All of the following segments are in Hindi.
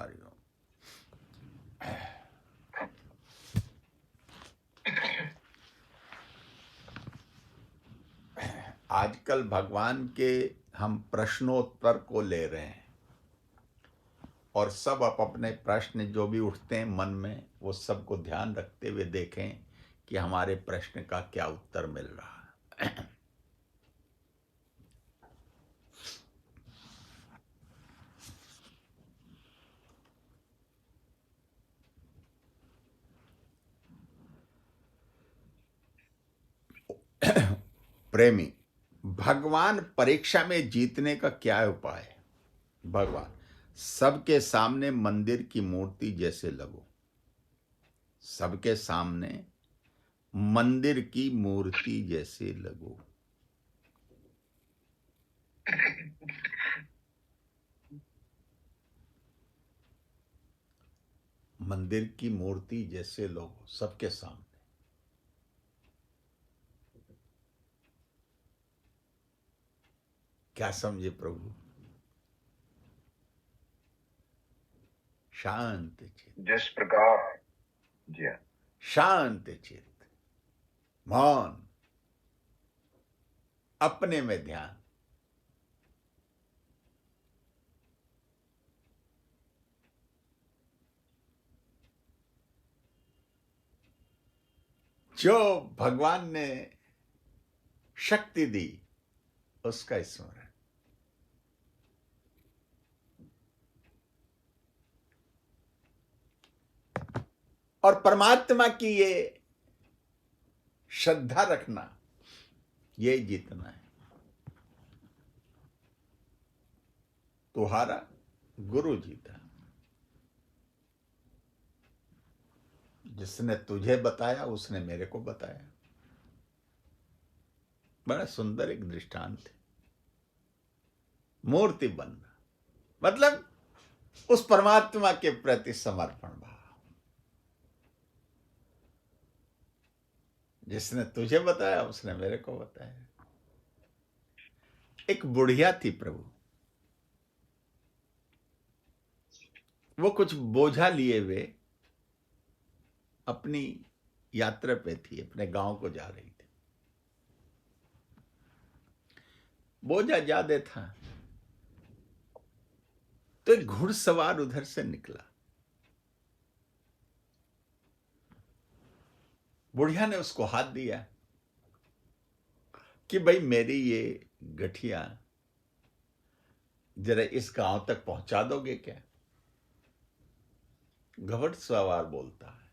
हरिओम। आजकल भगवान के हम प्रश्नोत्तर को ले रहे हैं और सब अपने प्रश्न जो भी उठते हैं मन में, वो सब को ध्यान रखते हुए देखें कि हमारे प्रश्न का क्या उत्तर मिल रहा है। प्रेमी, भगवान परीक्षा में जीतने का क्या उपाय है? भगवान, सबके सामने मंदिर की मूर्ति जैसे लगो। सबके सामने मंदिर की मूर्ति जैसे लगो। मंदिर की मूर्ति जैसे लोग सबके सामने। क्या समझे प्रभु? शांत चित्त, जिस प्रकार जी हाँ, शांत चित्त, मौन, अपने में ध्यान। जो भगवान ने शक्ति दी उसका स्मरण। और परमात्मा की ये श्रद्धा रखना, ये जीतना है। तुम्हारा गुरु जीता, जिसने तुझे बताया उसने मेरे को बताया। बड़ा सुंदर एक दृष्टांत है। मूर्ति बनना मतलब उस परमात्मा के प्रति समर्पण भाव। जिसने तुझे बताया उसने मेरे को बताया। एक बुढ़िया थी प्रभु, वो कुछ बोझा लिए हुए अपनी यात्रा पे थी, अपने गांव को जा रही थी। बोझा ज्यादा था तो एक घुड़सवार उधर से निकला। बुढ़िया ने उसको हाथ दिया कि भाई मेरी ये गठिया जरा इस गांव तक पहुंचा दोगे क्या? घुड़सवार बोलता है,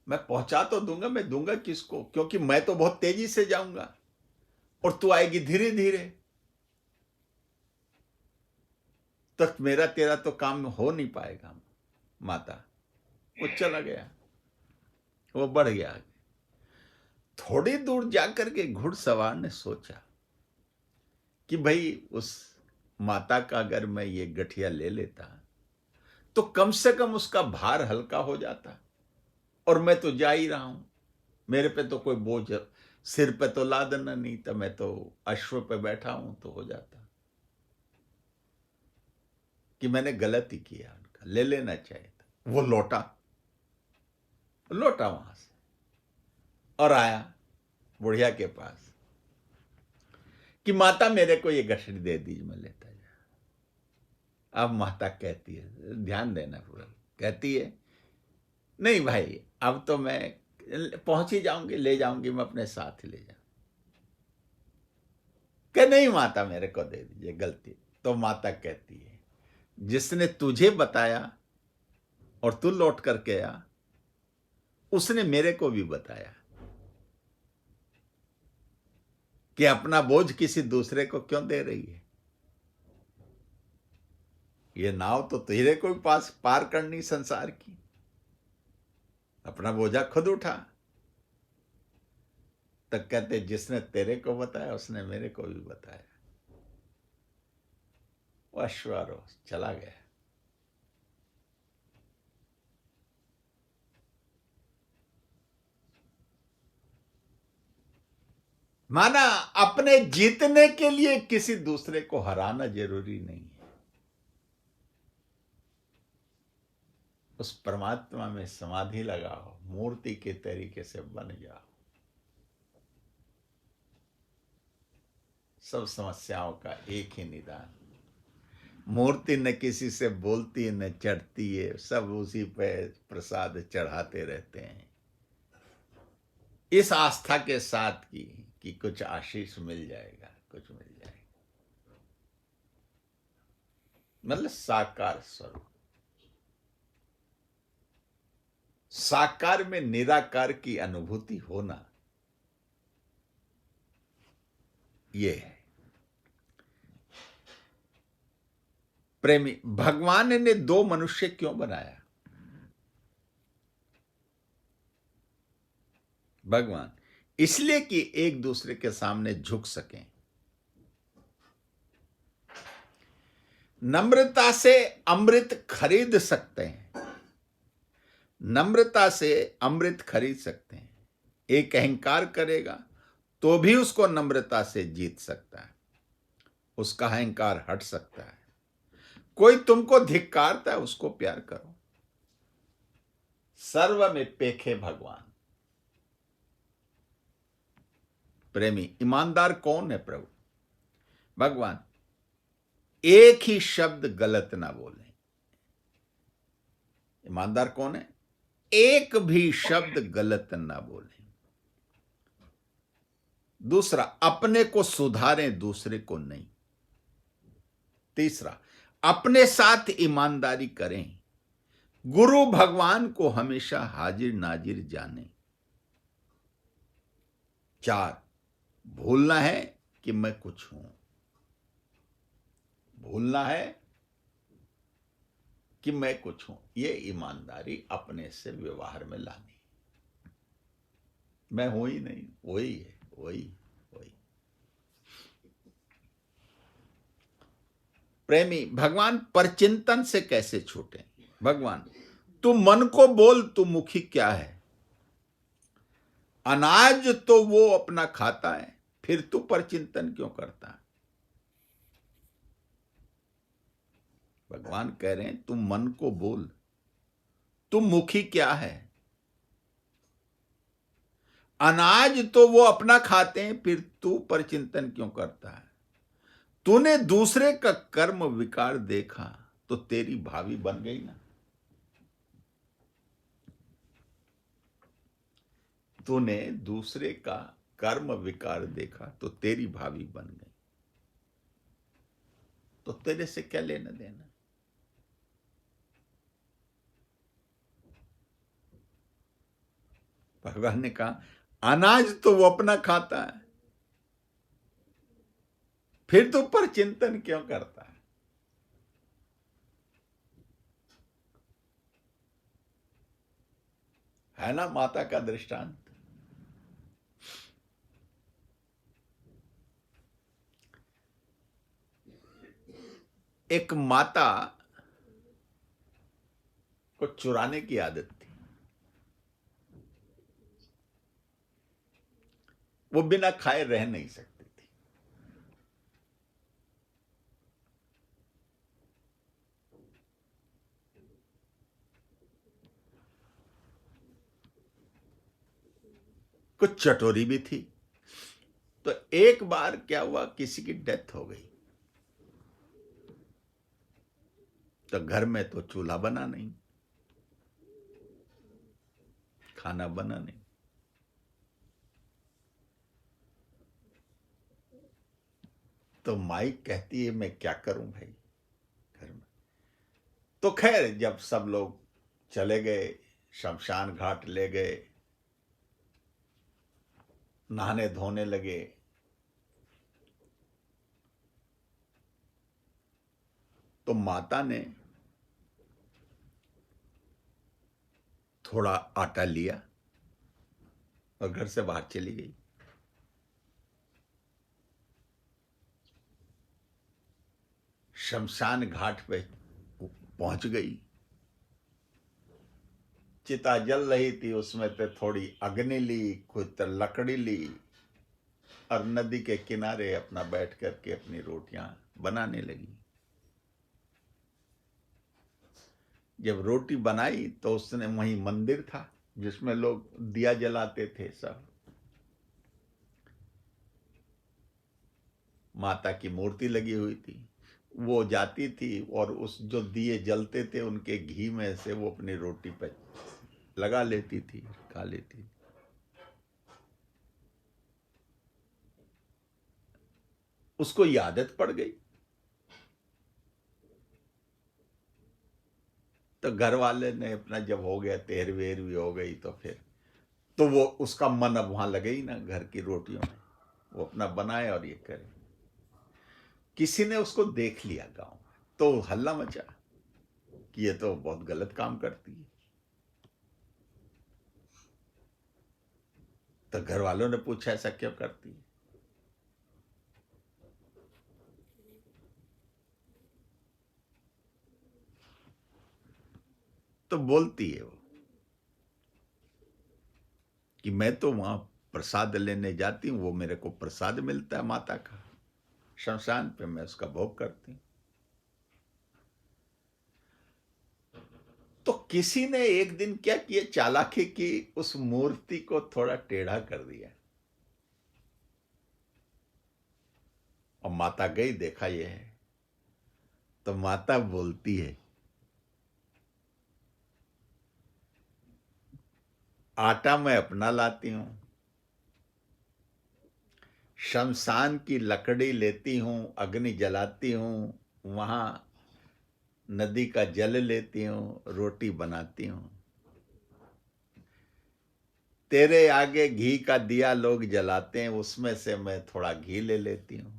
मैं पहुंचा तो दूंगा, मैं दूंगा किसको? क्योंकि मैं तो बहुत तेजी से जाऊंगा और तू आएगी धीरे धीरे, तो मेरा तेरा तो काम हो नहीं पाएगा। माता, वो चला गया, वो बढ़ गया आगे। थोड़ी दूर जाकर के घुड़सवार ने सोचा कि भाई उस माता का अगर मैं ये गठिया ले लेता तो कम से कम उसका भार हल्का हो जाता, और मैं तो जा ही रहा हूं, मेरे पे तो कोई बोझ सिर पे तो लादना नहीं था, मैं तो अश्व पे बैठा हूं, तो हो जाता। कि मैंने गलती किया, उनका ले लेना चाहिए था। वो लौटा वहां से और आया बुढ़िया के पास कि माता मेरे को ये गठरी दे दीजिए, मैं लेता जा। अब माता कहती है, ध्यान देना पूरा, कहती है नहीं भाई, अब तो मैं पहुंच ही जाऊंगी, ले जाऊंगी, मैं अपने साथ ही ले जाऊंगी। कह नहीं माता मेरे को दे दीजिए, गलती। तो माता कहती है, जिसने तुझे बताया और तू लौट करके आया, उसने मेरे को भी बताया कि अपना बोझ किसी दूसरे को क्यों दे रही है? ये नाव तो तेरे को भी पास पार करनी संसार की, अपना बोझा खुद उठा। तब कहते जिसने तेरे को बताया उसने मेरे को भी बताया। वो अश्वारोह चला गया। माना अपने जीतने के लिए किसी दूसरे को हराना जरूरी नहीं है। उस परमात्मा में समाधि लगाओ, मूर्ति के तरीके से बन जाओ। सब समस्याओं का एक ही निदान। मूर्ति न किसी से बोलती न चढ़ती है, सब उसी पे प्रसाद चढ़ाते रहते हैं, इस आस्था के साथ कि कुछ आशीष मिल जाएगा, कुछ मिल जाएगा। मतलब साकार स्वरूप। साकार में निराकार की अनुभूति होना, ये है प्रेमी। भगवान ने दो मनुष्य क्यों बनाया? भगवान इसलिए कि एक दूसरे के सामने झुक सकें। नम्रता से अमृत खरीद सकते हैं, नम्रता से अमृत खरीद सकते हैं। एक अहंकार करेगा तो भी उसको नम्रता से जीत सकता है, उसका अहंकार हट सकता है। कोई तुमको धिक्कारता है, उसको प्यार करो। सर्व में पेखे भगवान। प्रेमी ईमानदार कौन है? प्रभु भगवान। एक ही शब्द गलत ना बोले। ईमानदार कौन है? एक भी शब्द गलत ना बोले। दूसरा, अपने को सुधारें, दूसरे को नहीं। तीसरा, अपने साथ ईमानदारी करें, गुरु भगवान को हमेशा हाजिर नाजिर जाने। चार, भूलना है कि मैं कुछ हूं, भूलना है कि मैं कुछ हूं। ये ईमानदारी अपने से व्यवहार में लानी। मैं हूं ही नहीं, वही है, वही वही। प्रेमी भगवान परचिंतन से कैसे छूटे? भगवान, तू मन को बोल, तू मुखी क्या है? अनाज तो वो अपना खाता है, फिर तू परचिंतन क्यों करता है? भगवान कह रहे हैं, तू मन को बोल, तू मुखी क्या है? अनाज तो वो अपना खाते हैं, फिर तू परचिंतन क्यों करता है? तूने दूसरे का कर्म विकार देखा तो तेरी भावी बन गई ना। तूने दूसरे का कर्म विकार देखा तो तेरी भावी बन गई, तो तेरे से क्या लेना देना? भगवान ने कहा, अनाज तो वो अपना खाता है, फिर तू पर चिंतन क्यों करता है? है ना माता का दृष्टांत। एक माता को चुराने की आदत थी। वो बिना खाए रह नहीं सकती थी। कुछ चटोरी भी थी। तो एक बार क्या हुआ, किसी की डेथ हो गई, तो घर में तो चूल्हा बना नहीं, खाना बना नहीं। तो माई कहती है, मैं क्या करूं भाई घर में। तो खैर जब सब लोग चले गए, शमशान घाट ले गए, नहाने धोने लगे, तो माता ने थोड़ा आटा लिया और घर से बाहर चली गई। शमशान घाट पे पहुंच गई। चिता जल रही थी, उसमें से थोड़ी अग्नि ली, कुछ लकड़ी ली और नदी के किनारे अपना बैठ करके अपनी रोटियां बनाने लगी। जब रोटी बनाई तो उसने वहीं मंदिर था जिसमें लोग दिया जलाते थे सब, माता की मूर्ति लगी हुई थी। वो जाती थी और उस जो दिए जलते थे उनके घी में से वो अपनी रोटी पे लगा लेती थी, खा लेती थी। उसको ये आदत पड़ गई। तो घर वाले ने अपना, जब हो गया 13वीं हो गई तो फिर तो वो उसका मन अब वहां लगे ही ना घर की रोटियों में, वो अपना बनाए और ये करे। किसी ने उसको देख लिया गांव में तो हल्ला मचा कि ये तो बहुत गलत काम करती है। तो घर वालों ने पूछा ऐसा क्यों करती है? तो बोलती है वो कि मैं तो वहां प्रसाद लेने जाती हूं, वो मेरे को प्रसाद मिलता है माता का, शमशान पे मैं उसका भोग करती हूं। तो किसी ने एक दिन क्या किया, चालाकी की, उस मूर्ति को थोड़ा टेढ़ा कर दिया और माता गई, देखा ये है। तो माता बोलती है, आटा मैं अपना लाती हूं, शमशान की लकड़ी लेती हूं, अग्नि जलाती हूं, वहां नदी का जल लेती हूं, रोटी बनाती हूं। तेरे आगे घी का दिया लोग जलाते हैं, उसमें से मैं थोड़ा घी ले लेती हूं।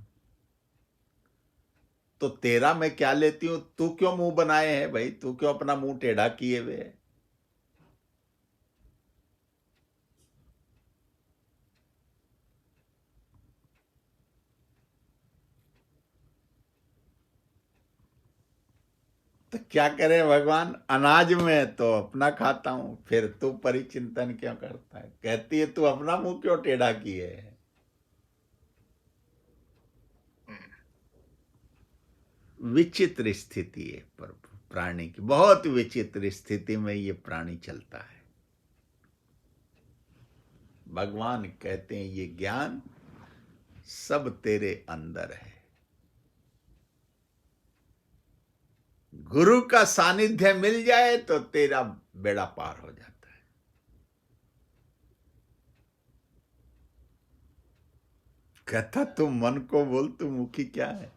तो तेरा मैं क्या लेती हूं? तू क्यों मुंह बनाए है भाई? तू क्यों अपना मुंह टेढ़ा किए हुए है? तो क्या करे भगवान, अनाज में तो अपना खाता हूं, फिर तू परिचिंतन क्यों करता है? कहती है तू अपना मुंह क्यों टेढ़ा किए है? विचित्र स्थिति है पर प्राणी की, बहुत विचित्र स्थिति में ये प्राणी चलता है। भगवान कहते हैं ये ज्ञान सब तेरे अंदर है। गुरु का सानिध्य मिल जाए तो तेरा बेड़ा पार हो जाता है। कहता तू मन को बोल, तू मुखी क्या है?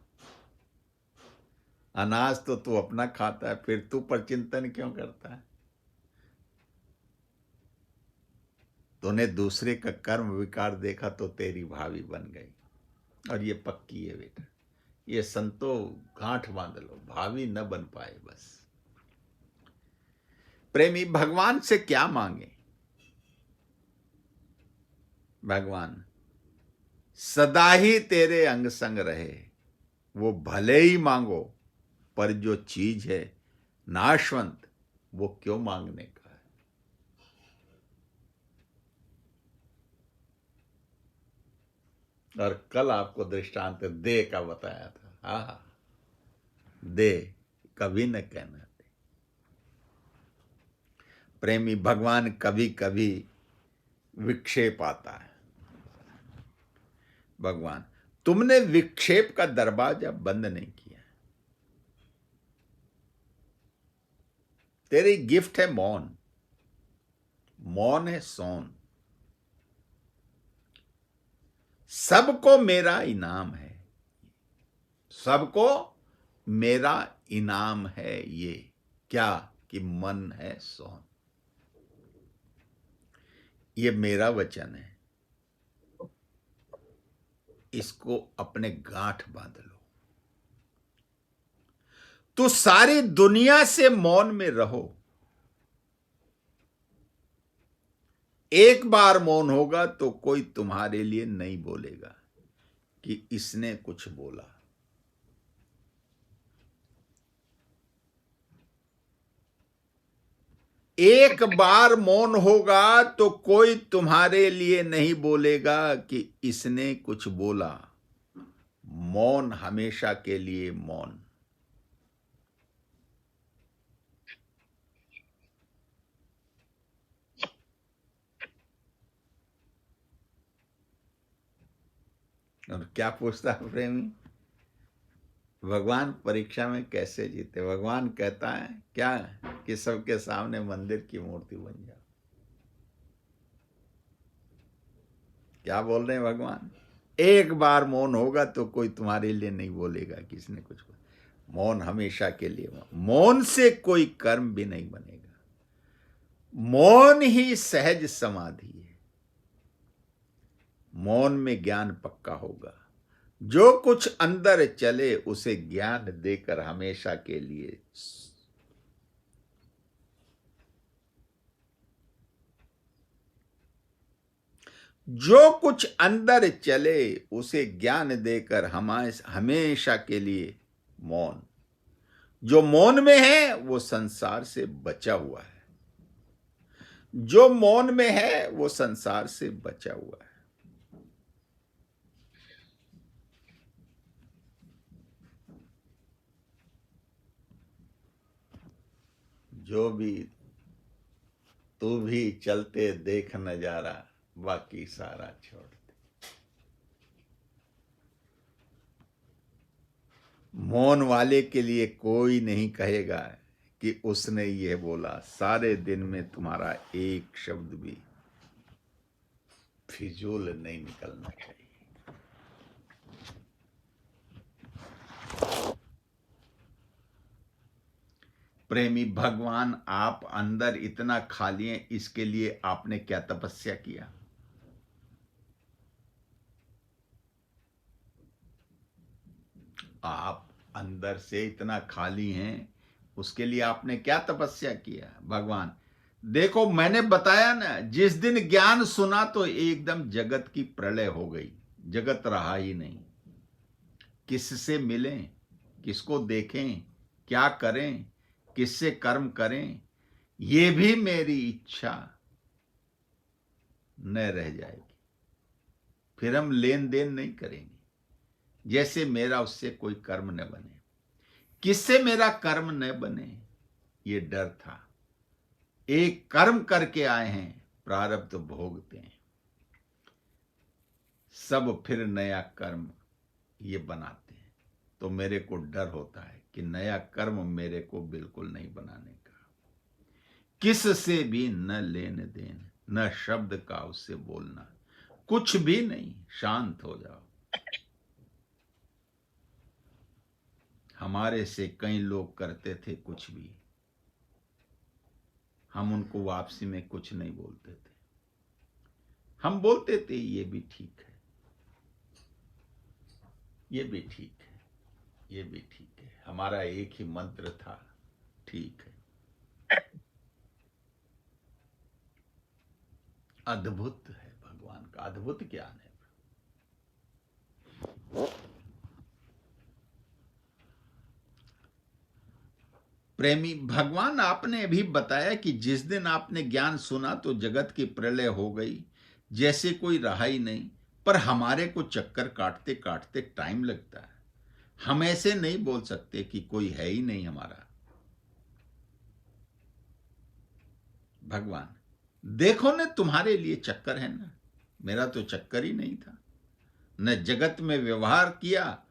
अनाज तो तू अपना खाता है, फिर तू पर चिंतन क्यों करता है? तूने दूसरे का कर्म विकार देखा तो तेरी भावी बन गई, और ये पक्की है बेटा, ये संतो गांठ बांध लो, भावी न बन पाए बस। प्रेमी भगवान से क्या मांगे? भगवान सदा ही तेरे अंग संग रहे, वो भले ही मांगो, पर जो चीज है नाशवंत, वो क्यों मांगने का है? और कल आपको दृष्टांत दे का बताया था। हा, दे कभी न कहना दे। प्रेमी भगवान कभी कभी विक्षेप आता है। भगवान तुमने विक्षेप का दरवाजा बंद नहीं किया। तेरी गिफ्ट है मौन, मौन है सौन। सबको मेरा इनाम है, सबको मेरा इनाम है ये क्या? कि मन है सौन। ये मेरा वचन है, इसको अपने गांठ बांध लो। तो सारी दुनिया से मौन में रहो, एक बार मौन होगा तो कोई तुम्हारे लिए नहीं बोलेगा कि इसने कुछ बोला। एक बार मौन होगा तो कोई तुम्हारे लिए नहीं बोलेगा कि इसने कुछ बोला। मौन हमेशा के लिए मौन। और क्या पूछता है प्रेमी, भगवान परीक्षा में कैसे जीते? भगवान कहता है क्या कि सबके सामने मंदिर की मूर्ति बन जाओ। क्या बोल रहे हैं भगवान? एक बार मौन होगा तो कोई तुम्हारे लिए नहीं बोलेगा किसने कुछ। मौन हमेशा के लिए। मौन से कोई कर्म भी नहीं बनेगा। मौन ही सहज समाधि है। मौन में ज्ञान पक्का होगा। जो कुछ अंदर चले उसे ज्ञान देकर हमेशा के लिए। जो कुछ अंदर चले उसे ज्ञान देकर हमेशा के लिए मौन। जो मौन में है वो संसार से बचा हुआ है। जो मौन में है वो संसार से बचा हुआ है। जो भी तू भी चलते देख नजारा, बाकी सारा छोड़ दे। मौन वाले के लिए कोई नहीं कहेगा कि उसने ये बोला। सारे दिन में तुम्हारा एक शब्द भी फिजूल नहीं निकलना चाहिए। प्रेमी, भगवान आप अंदर इतना खाली हैं, इसके लिए आपने क्या तपस्या किया? आप अंदर से इतना खाली हैं, उसके लिए आपने क्या तपस्या किया? भगवान देखो, मैंने बताया ना, जिस दिन ज्ञान सुना तो एकदम जगत की प्रलय हो गई। जगत रहा ही नहीं। किससे मिलें, किसको देखें, क्या करें, किससे कर्म करें, ये भी मेरी इच्छा न रह जाएगी। फिर हम लेन देन नहीं करेंगे। जैसे मेरा उससे कोई कर्म न बने। किससे मेरा कर्म न बने, ये डर था। एक कर्म करके आए हैं, प्रारब्ध भोगते हैं। सब फिर नया कर्म ये बनाते हैं। तो मेरे को डर होता है कि नया कर्म मेरे को बिल्कुल नहीं बनाने का। किस से भी न लेन देन, न शब्द का उससे बोलना, कुछ भी नहीं। शांत हो जाओ। हमारे से कई लोग करते थे कुछ भी, हम उनको वापसी में कुछ नहीं बोलते थे। हम बोलते थे ये भी ठीक है, ये भी ठीक है, ये भी ठीक है। हमारा एक ही मंत्र था, ठीक है। अद्भुत है भगवान का, अद्भुत ज्ञान है। प्रेमी, भगवान आपने अभी बताया कि जिस दिन आपने ज्ञान सुना तो जगत की प्रलय हो गई, जैसे कोई रहा ही नहीं। पर हमारे को चक्कर काटते काटते टाइम लगता है। हम ऐसे नहीं बोल सकते कि कोई है ही नहीं हमारा। भगवान देखो न, तुम्हारे लिए चक्कर है ना, मेरा तो चक्कर ही नहीं था। न जगत में व्यवहार किया,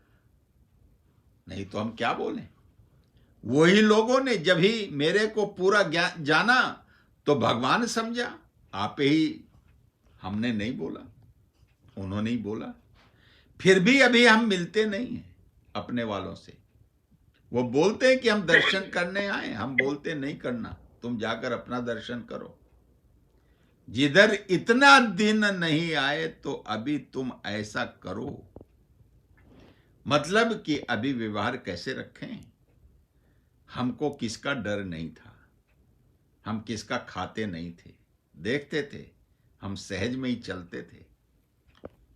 नहीं तो हम क्या बोलें। वही लोगों ने जब ही मेरे को पूरा जाना तो भगवान समझा। आप ही, हमने नहीं बोला, उन्होंने ही बोला। फिर भी अभी हम मिलते नहीं हैं अपने वालों से। वो बोलते हैं कि हम दर्शन करने आए, हम बोलते नहीं करना, तुम जाकर अपना दर्शन करो। जिधर इतना दिन नहीं आए तो अभी तुम ऐसा करो। मतलब कि अभी व्यवहार कैसे रखें। हमको किसका डर नहीं था, हम किसका खाते नहीं थे, देखते थे, हम सहज में ही चलते थे।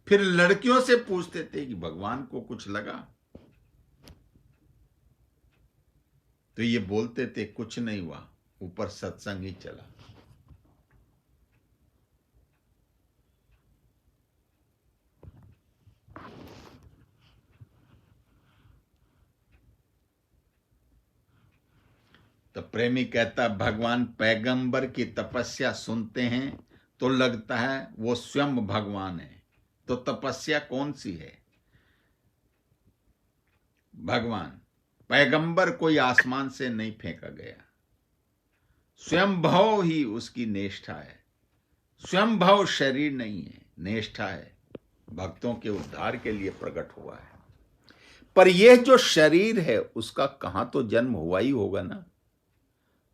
फिर लड़कियों से पूछते थे कि भगवान को कुछ लगा, तो ये बोलते थे कुछ नहीं हुआ, ऊपर सत्संग ही चला। तो प्रेमी कहता, भगवान पैगंबर की तपस्या सुनते हैं तो लगता है वो स्वयं भगवान है। तो तपस्या कौन सी है? भगवान, पैगंबर कोई आसमान से नहीं फेंका गया, स्वयंभव ही उसकी निष्ठा है। स्वयंभव शरीर नहीं है, निष्ठा है, भक्तों के उद्धार के लिए प्रकट हुआ है। पर यह जो शरीर है उसका कहां तो जन्म हुआ ही होगा ना।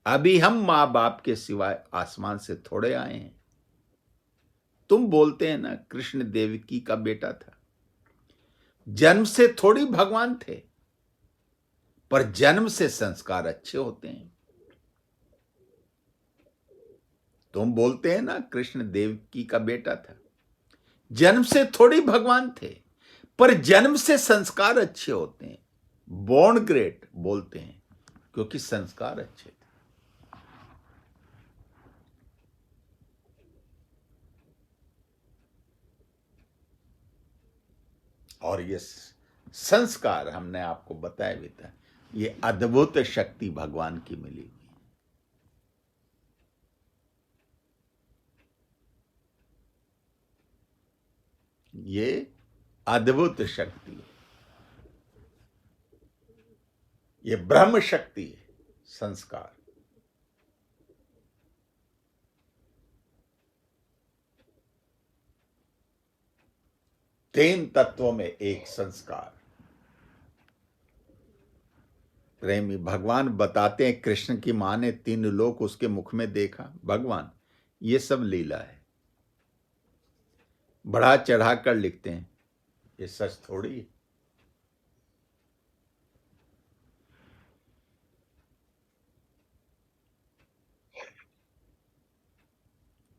अभी हम मां बाप के सिवाय आसमान से थोड़े आए हैं। तुम बोलते हैं ना कृष्ण देवकी का बेटा था, जन्म से थोड़ी भगवान थे, पर जन्म से संस्कार अच्छे होते हैं। तुम बोलते हैं ना कृष्ण देवकी का बेटा था, जन्म से थोड़ी भगवान थे, पर जन्म से संस्कार अच्छे होते हैं। बॉर्न ग्रेट बोलते हैं क्योंकि संस्कार अच्छे थे। और ये संस्कार हमने आपको बताया भी था, ये अद्भुत शक्ति भगवान की मिली हुई। ये अद्भुत शक्ति है, ये ब्रह्म शक्ति है, संस्कार। तीन तत्वों में एक संस्कार। प्रेमी भगवान बताते हैं, कृष्ण की मां ने 3 लोक उसके मुख में देखा। भगवान, ये सब लीला है, बढ़ा चढ़ा कर लिखते हैं, ये सच थोड़ी है।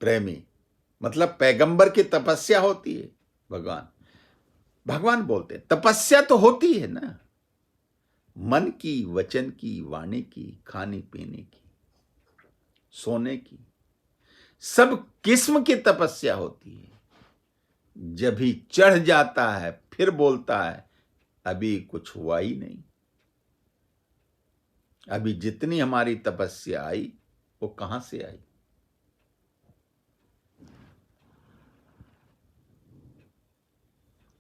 प्रेमी मतलब पैगंबर की तपस्या होती है। भगवान बोलते हैं तपस्या तो होती है ना, मन की, वचन की, वाणी की, खाने पीने की, सोने की, सब किस्म की तपस्या होती है। जब ही चढ़ जाता है फिर बोलता है अभी कुछ हुआ ही नहीं। अभी जितनी हमारी तपस्या आई वो कहां से आई?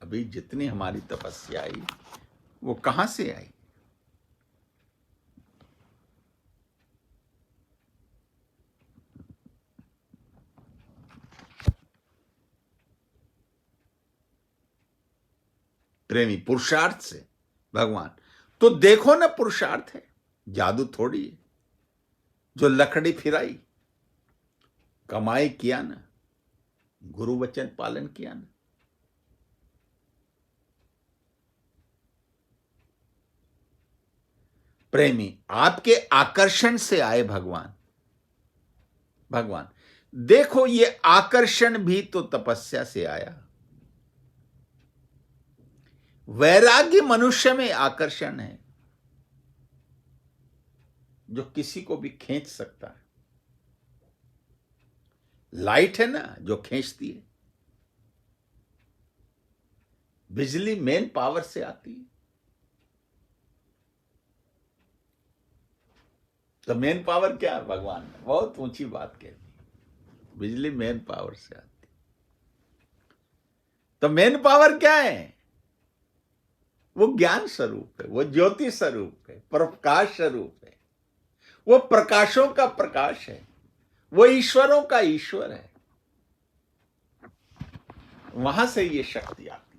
अभी जितनी हमारी तपस्या आई वो कहां से आई? प्रेमी पुरुषार्थ से। भगवान, तो देखो ना पुरुषार्थ है, जादू थोड़ी है। जो लकड़ी फिराई, कमाई किया ना, गुरु वचन पालन किया ना। प्रेमी आपके आकर्षण से आए भगवान। देखो ये आकर्षण भी तो तपस्या से आया। वैराग्य मनुष्य में आकर्षण है जो किसी को भी खींच सकता है। लाइट है ना जो खींचती है, बिजली मेन पावर से आती है। तो मेन पावर क्या है? भगवान ने बहुत ऊंची बात कह दी, बिजली मेन पावर से आती। तो मेन पावर क्या है? वो ज्ञान स्वरूप है, वो ज्योति स्वरूप है, प्रकाश स्वरूप है, वो प्रकाशों का प्रकाश है, वो ईश्वरों का ईश्वर है। वहां से ये शक्ति आती है।